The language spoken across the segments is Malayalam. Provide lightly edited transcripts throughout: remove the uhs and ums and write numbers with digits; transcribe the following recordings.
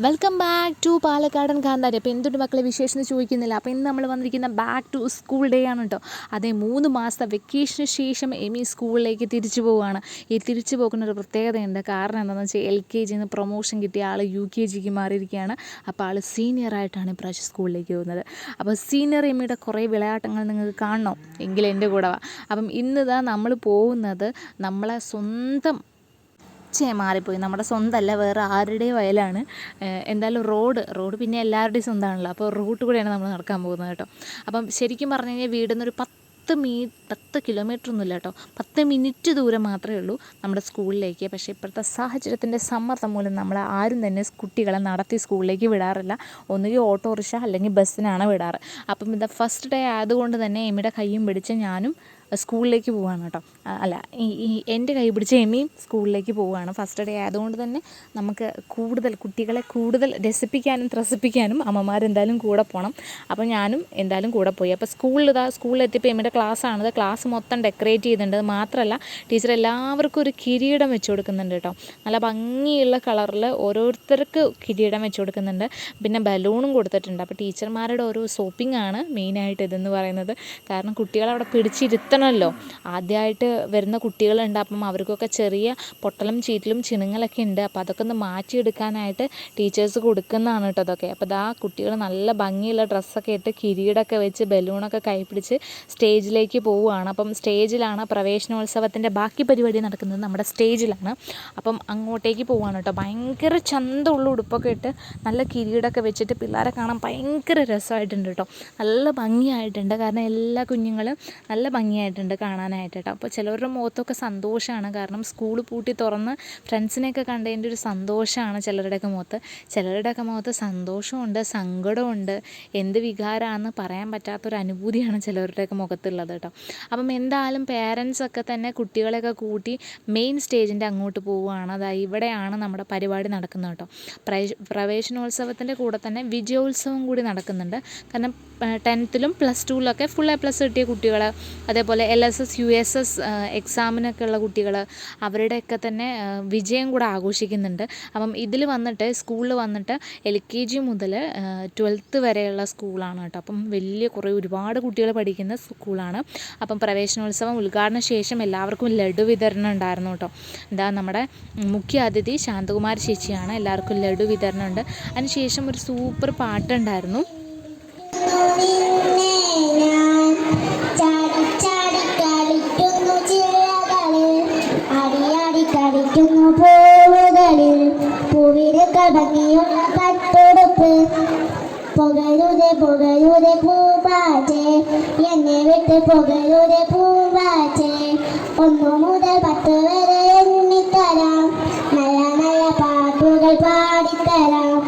വെൽക്കം ബാക്ക് ടു പാലക്കാടൻ കാന്താരി. അപ്പോൾ എന്തുകൊണ്ട് മക്കളെ വിശേഷം എന്ന് ചോദിക്കുന്നില്ല. അപ്പോൾ ഇന്ന് നമ്മൾ വന്നിരിക്കുന്ന ബാക്ക് ടു സ്കൂൾ ഡേ ആണ് കേട്ടോ. അതേ 3 മാസത്തെ വെക്കേഷന് ശേഷം എമി സ്കൂളിലേക്ക് തിരിച്ചു പോവുകയാണ്. ഈ തിരിച്ചു പോകുന്ന ഒരു പ്രത്യേകതയുണ്ട്. കാരണം എന്താണെന്ന് വെച്ചാൽ LKGന്ന് പ്രൊമോഷൻ കിട്ടിയ ആൾ UKGക്ക് മാറിയിരിക്കുകയാണ്. അപ്പോൾ ആൾ സീനിയറായിട്ടാണ് ഇപ്രാവശ്യം സ്കൂളിലേക്ക് പോകുന്നത്. അപ്പോൾ സീനിയർ എമിയുടെ കുറേ വിളയാട്ടങ്ങൾ നിങ്ങൾക്ക് കാണണം എങ്കിൽ എൻ്റെ കൂടെ വാ. അപ്പം ഇന്നിതാ നമ്മൾ പോകുന്നത് നമ്മളെ സ്വന്തം മാറിപ്പോയി, നമ്മുടെ സ്വന്തമല്ല, വേറെ ആരുടെയും വയലാണ്. എന്തായാലും റോഡ് പിന്നെ എല്ലാവരുടെയും സ്വന്തമാണല്ലോ. അപ്പോൾ റൂട്ട് കൂടെയാണ് നമ്മൾ നടക്കാൻ പോകുന്നത് കേട്ടോ. അപ്പം ശരിക്കും പറഞ്ഞു കഴിഞ്ഞാൽ വീടിൽ നിന്നൊരു 10 കിലോമീറ്റർ ഒന്നുമില്ല കേട്ടോ, 10 മിനിറ്റ് ദൂരം മാത്രമേ ഉള്ളൂ നമ്മുടെ സ്കൂളിലേക്ക്. പക്ഷേ ഇപ്പോഴത്തെ സാഹചര്യത്തിൻ്റെ സമ്മർദ്ദം മൂലം നമ്മൾ ആരും തന്നെ കുട്ടികളെ നടത്തി സ്കൂളിലേക്ക് വിടാറില്ല. ഒന്നുകിൽ ഓട്ടോറിക്ഷ അല്ലെങ്കിൽ ബസ്സിനാണ് വിടാറ്. അപ്പം ഇത് ഫസ്റ്റ് ഡേ ആയതുകൊണ്ട് തന്നെ എമിയുടെ കയ്യും പിടിച്ച് ഞാനും സ്കൂളിലേക്ക് പോവുകയാണ് കേട്ടോ. അല്ല, എൻ്റെ കൈ പിടിച്ച എമിയും സ്കൂളിലേക്ക് പോവുകയാണ്. ഫസ്റ്റ് ഡേ ആയതുകൊണ്ട് തന്നെ നമുക്ക് കുട്ടികളെ കൂടുതൽ രസിപ്പിക്കാനും ത്രസിപ്പിക്കാനും അമ്മമാരെന്തായാലും കൂടെ പോകണം. അപ്പോൾ ഞാനും എന്തായാലും കൂടെ പോയി. അപ്പോൾ സ്കൂളിലെത്തിയപ്പോൾ എമിയുടെ ക്ലാസ്സാണത്. ക്ലാസ് മൊത്തം ഡെക്കറേറ്റ് ചെയ്തിട്ടുണ്ട്. അത് മാത്രമല്ല ടീച്ചർ എല്ലാവർക്കും ഒരു കിരീടം വെച്ച് കൊടുക്കുന്നുണ്ട് കേട്ടോ. നല്ല ഭംഗിയുള്ള കളറിൽ ഓരോരുത്തർക്ക് കിരീടം വെച്ച് കൊടുക്കുന്നുണ്ട്. പിന്നെ ബലൂണും കൊടുത്തിട്ടുണ്ട്. അപ്പോൾ ടീച്ചർമാരുടെ ഒരു സോപ്പിംഗ് ആണ് മെയിനായിട്ട് ഇതെന്ന് പറയുന്നത്. കാരണം കുട്ടികളവിടെ പിടിച്ചിരുത്തണമല്ലോ. ആദ്യമായിട്ട് വരുന്ന കുട്ടികളുണ്ട്. അപ്പം അവർക്കൊക്കെ ചെറിയ പൊട്ടലും ചീറ്റലും ചിണുങ്ങളൊക്കെ ഉണ്ട്. അപ്പോൾ അതൊക്കെ ഒന്ന് മാറ്റിയെടുക്കാനായിട്ട് ടീച്ചേഴ്സ് കൊടുക്കുന്നതാണ് കേട്ടോ അതൊക്കെ. അപ്പോൾ ആ കുട്ടികൾ നല്ല ഭംഗിയുള്ള ഡ്രസ്സൊക്കെ ഇട്ട് കിരീടമൊക്കെ വെച്ച് ബലൂണൊക്കെ കൈപ്പിടിച്ച് സ്റ്റേജിലേക്ക് പോവുകയാണ്. അപ്പം സ്റ്റേജിലാണ് പ്രവേശനോത്സവത്തിൻ്റെ ബാക്കി പരിപാടി നടക്കുന്നത്, നമ്മുടെ സ്റ്റേജിലാണ്. അപ്പം അങ്ങോട്ടേക്ക് പോവുകയാണ് കേട്ടോ. ഭയങ്കര ചന്തമുള്ള ഉടുപ്പൊക്കെ ഇട്ട് നല്ല കിരീടമൊക്കെ വെച്ചിട്ട് പിള്ളേരെ കാണാൻ ഭയങ്കര രസമായിട്ടുണ്ട് കേട്ടോ. നല്ല ഭംഗിയായിട്ടുണ്ട്. കാരണം എല്ലാ കുഞ്ഞുങ്ങളും നല്ല ഭംഗിയായിട്ടുണ്ട് കാണാനായിട്ട് കേട്ടോ. അപ്പോൾ ചിലവരുടെ മുഖത്തൊക്കെ സന്തോഷമാണ്. കാരണം സ്കൂൾ പൂട്ടി തുറന്ന് ഫ്രണ്ട്സിനെയൊക്കെ കണ്ടതിൻ്റെ ഒരു സന്തോഷമാണ് ചിലരുടെയൊക്കെ മുഖത്ത് സന്തോഷമുണ്ട്, സങ്കടമുണ്ട്, എന്ത് വികാരമാണെന്ന് പറയാൻ പറ്റാത്തൊരു അനുഭൂതിയാണ് ചിലവരുടെയൊക്കെ മുഖത്തുള്ളത് കേട്ടോ. അപ്പം എന്തായാലും പേരൻസൊക്കെ തന്നെ കുട്ടികളെയൊക്കെ കൂട്ടി മെയിൻ സ്റ്റേജിൻ്റെ അങ്ങോട്ട് പോവുകയാണ്. അതായത് ഇവിടെയാണ് നമ്മുടെ പരിപാടി നടക്കുന്നത് കേട്ടോ. പ്രവേശനോത്സവത്തിൻ്റെ കൂടെ തന്നെ വിജയോത്സവം കൂടി നടക്കുന്നുണ്ട്. കാരണം 10th-ലും +2-ലൊക്കെ ഫുൾ A+ കിട്ടിയ കുട്ടികൾ, അതേപോലെ LSS USS എക്സാമിനൊക്കെ ഉള്ള കുട്ടികൾ, അവരുടെയൊക്കെ തന്നെ വിജയം കൂടെ ആഘോഷിക്കുന്നുണ്ട്. അപ്പം ഇതിൽ വന്നിട്ട് സ്കൂളിൽ വന്നിട്ട് LKG മുതൽ 12th വരെയുള്ള സ്കൂളാണ് കേട്ടോ. അപ്പം ഒരുപാട് കുട്ടികൾ പഠിക്കുന്ന സ്കൂളാണ്. അപ്പം പ്രവേശനോത്സവം ഉദ്ഘാടന ശേഷം എല്ലാവർക്കും ലഡു വിതരണം ഉണ്ടായിരുന്നു കേട്ടോ. നമ്മുടെ മുഖ്യ അതിഥി ശാന്തകുമാരി ചേച്ചിയാണ്. എല്ലാവർക്കും ലഡു വിതരണം ഉണ്ട്. അതിനുശേഷം ഒരു സൂപ്പർ പാട്ടുണ്ടായിരുന്നു. ഭംഗിയുള്ള പട്ടുടുപ്പ് പുകഴുതെ പൂമ്പാറ്റേ, എന്നെ വിട്ട് പുകഴുതെ പൂമ്പാറ്റേ, 1 മുതൽ 10 വരെ എണ്ണിത്തരാം, നല്ല നല്ല പാട്ടുകൾ പാടിത്തരാം.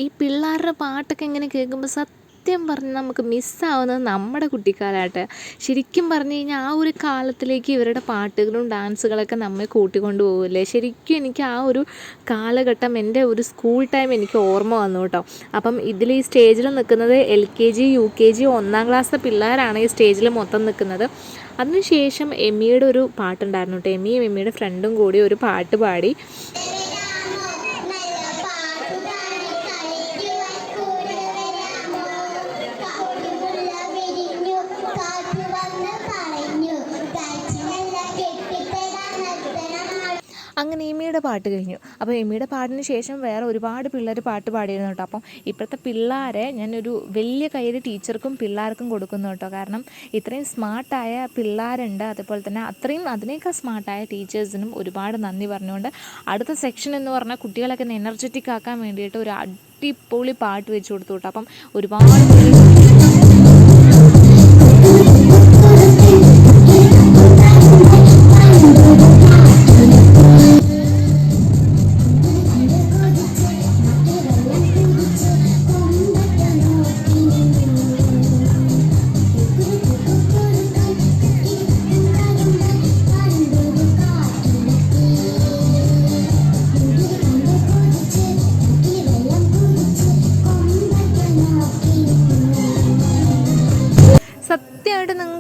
ഈ പിള്ളേരുടെ പാട്ടൊക്കെ ഇങ്ങനെ കേൾക്കുമ്പോൾ സത്യം പറഞ്ഞാൽ നമുക്ക് മിസ്സാവുന്നത് നമ്മുടെ കുട്ടിക്കാലമായിട്ട്. ശരിക്കും പറഞ്ഞു കഴിഞ്ഞാൽ ആ ഒരു കാലത്തിലേക്ക് ഇവരുടെ പാട്ടുകളും ഡാൻസുകളൊക്കെ നമ്മെ കൂട്ടിക്കൊണ്ട് പോകില്ലേ. ശരിക്കും എനിക്ക് ആ ഒരു കാലഘട്ടം, എൻ്റെ ഒരു സ്കൂൾ ടൈം എനിക്ക് ഓർമ്മ വന്നു കേട്ടോ. അപ്പം ഇതിൽ ഈ സ്റ്റേജിൽ നിൽക്കുന്നത് LKG UKG 1ാം ക്ലാസ്സിലെ പിള്ളേരാണ് ഈ സ്റ്റേജിൽ മൊത്തം നിൽക്കുന്നത്. അതിനുശേഷം എമിയുടെ ഒരു പാട്ടുണ്ടായിരുന്നു കേട്ടോ. എമിയും എമിയുടെ ഫ്രണ്ടും കൂടി ഒരു പാട്ട് പാടി. അങ്ങനെ എമിയുടെ പാട്ട് കഴിഞ്ഞു. അപ്പോൾ എമിയുടെ പാട്ടിന് ശേഷം വേറെ ഒരുപാട് പിള്ളേർ പാട്ട് പാടിയിരുന്നു കേട്ടോ. അപ്പം ഇപ്പോഴത്തെ പിള്ളേരെ ഞാനൊരു വലിയ കയ്യിൽ ടീച്ചർക്കും പിള്ളേർക്കും കൊടുക്കുന്നു കേട്ടോ. കാരണം ഇത്രയും സ്മാർട്ടായ പിള്ളേരുണ്ട്, അതുപോലെ തന്നെ അതിനേക്കാൾ സ്മാർട്ടായ ടീച്ചേഴ്സിനും ഒരുപാട് നന്ദി പറഞ്ഞുകൊണ്ട് അടുത്ത സെക്ഷൻ എന്ന് പറഞ്ഞാൽ കുട്ടികളൊക്കെ എനർജറ്റിക് ആക്കാൻ വേണ്ടിയിട്ട് ഒരു അടിപൊളി പാട്ട് വെച്ച് കൊടുത്തു കേട്ടോ. അപ്പം ഒരുപാട്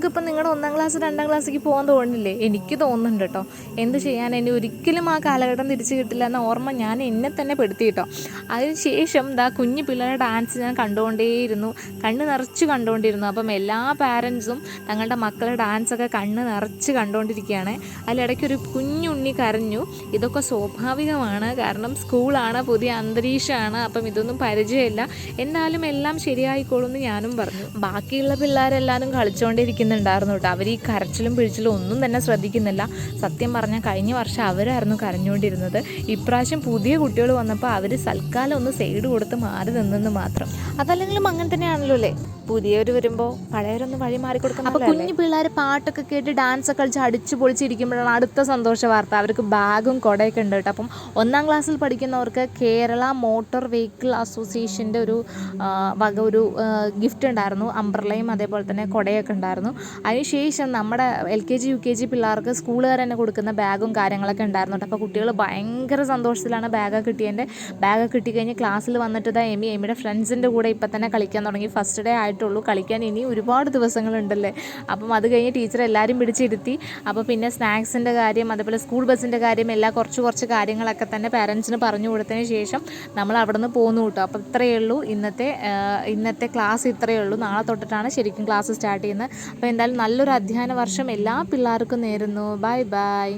നിങ്ങൾക്കിപ്പം നിങ്ങളുടെ 1ാം ക്ലാസ് 2ാം ക്ലാസ്സിലേക്ക് പോകാൻ തോന്നുന്നില്ലേ? എനിക്ക് തോന്നുന്നുണ്ട് കേട്ടോ. എന്ത് ചെയ്യാൻ, എന്നെ ഒരിക്കലും ആ കാലഘട്ടം തിരിച്ച് കിട്ടില്ല എന്ന ഓർമ്മ ഞാൻ എന്നെ തന്നെ പെടുത്തി കേട്ടോ. അതിനുശേഷം കുഞ്ഞു പിള്ളേരുടെ ഡാൻസ് ഞാൻ കണ്ടുകൊണ്ടേയിരുന്നു, കണ്ണ് നിറച്ച് കണ്ടുകൊണ്ടിരുന്നു. അപ്പം എല്ലാ പാരൻസും തങ്ങളുടെ മക്കളുടെ ഡാൻസൊക്കെ കണ്ണ് നിറച്ച് കണ്ടുകൊണ്ടിരിക്കുകയാണ്. അതിലിടയ്ക്കൊരു കുഞ്ഞുണ്ണി കരഞ്ഞു. ഇതൊക്കെ സ്വാഭാവികമാണ്, കാരണം സ്കൂളാണ്, പുതിയ അന്തരീക്ഷമാണ്, അപ്പം ഇതൊന്നും പരിചയമില്ല. എന്നാലും എല്ലാം ശരിയായിക്കോളും എന്ന് ഞാനും പറഞ്ഞു. ബാക്കിയുള്ള പിള്ളേരെല്ലാവരും കളിച്ചുകൊണ്ടിരിക്കുന്നുണ്ടായിരുന്നു കേട്ടോ. അവർ ഈ കരച്ചിലും പിഴിച്ചിലും ഒന്നും തന്നെ ശ്രദ്ധിക്കുന്നില്ല. സത്യം പറഞ്ഞാൽ കഴിഞ്ഞ വർഷം അവരായിരുന്നു കരഞ്ഞുകൊണ്ടിരുന്നത്. ഇപ്രാവശ്യം പുതിയ കുട്ടികൾ വന്നപ്പോൾ അവർ സൽക്കാലം ഒന്ന് സൈഡ് കൊടുത്ത് മാറി നിന്നെന്ന് മാത്രം. അതല്ലെങ്കിലും അങ്ങനെ തന്നെയാണല്ലോ അല്ലേ, പുതിയവർ വരുമ്പോൾ പഴയവരൊന്ന് വഴി മാറി കൊടുക്കണം. അപ്പോൾ കുഞ്ഞു പിള്ളേർ പാട്ടൊക്കെ കേട്ട് ഡാൻസൊക്കെ കളിച്ച് അടിച്ചു പൊളിച്ചിരിക്കുമ്പോഴാണ് അടുത്ത സന്തോഷ വാർത്ത, അവർക്ക് ബാഗും കുടയൊക്കെ ഉണ്ട് കേട്ടോ. അപ്പം 1ാം ക്ലാസ്സിൽ പഠിക്കുന്നവർക്ക് കേരള മോട്ടോർ വെഹിക്കിൾ അസോസിയേഷൻ്റെ ഒരു ഒരു ഗിഫ്റ്റ് ഉണ്ടായിരുന്നു. അംബ്രലയും അതേപോലെ തന്നെ കുടയൊക്കെ ഉണ്ടായിരുന്നു. അതിനുശേഷം നമ്മുടെ LKG UKG പിള്ളേർക്ക് സ്കൂളുകാർ തന്നെ കൊടുക്കുന്ന ബാഗും കാര്യങ്ങളൊക്കെ ഉണ്ടായിരുന്നു കേട്ടോ. അപ്പോൾ കുട്ടികൾ ഭയങ്കര സന്തോഷത്തിലാണ് ബാഗൊക്കെ കിട്ടിയതിൻ്റെ. ബാഗൊക്കെ കിട്ടിക്കഴിഞ്ഞ് ക്ലാസ്സിൽ വന്നിട്ട് എമിയുടെ ഫ്രണ്ട്സിൻ്റെ കൂടെ ഇപ്പം തന്നെ കളിക്കാൻ തുടങ്ങി. ഫസ്റ്റ് ഡേ ആയിട്ടുള്ളൂ, കളിക്കാൻ ഇനി ഒരുപാട് ദിവസങ്ങളുണ്ടല്ലേ. അപ്പം അത് കഴിഞ്ഞ് ടീച്ചർ എല്ലാവരും പിടിച്ചിരുത്തി. അപ്പോൾ പിന്നെ സ്നാക്സിൻ്റെ കാര്യം, അതേപോലെ സ്കൂൾ ബസ്സിൻ്റെ കാര്യം, എല്ലാം കുറച്ച് കാര്യങ്ങളൊക്കെ തന്നെ പാരൻസിന് പറഞ്ഞു കൊടുത്തതിന് ശേഷം നമ്മൾ അവിടെ നിന്ന് പോന്നു കേട്ടോ. അപ്പോൾ ഇത്രയേ ഉള്ളൂ ഇന്നത്തെ ക്ലാസ്, ഇത്രയേ ഉള്ളൂ. നാളെ തൊട്ടിട്ടാണ് ശരിക്കും ക്ലാസ് സ്റ്റാർട്ട് ചെയ്യുന്നത്. അപ്പോൾ എന്തായാലും നല്ലൊരു അധ്യയന വർഷം എല്ലാ പിള്ളേർക്കും നേരുന്നു. Bye bye.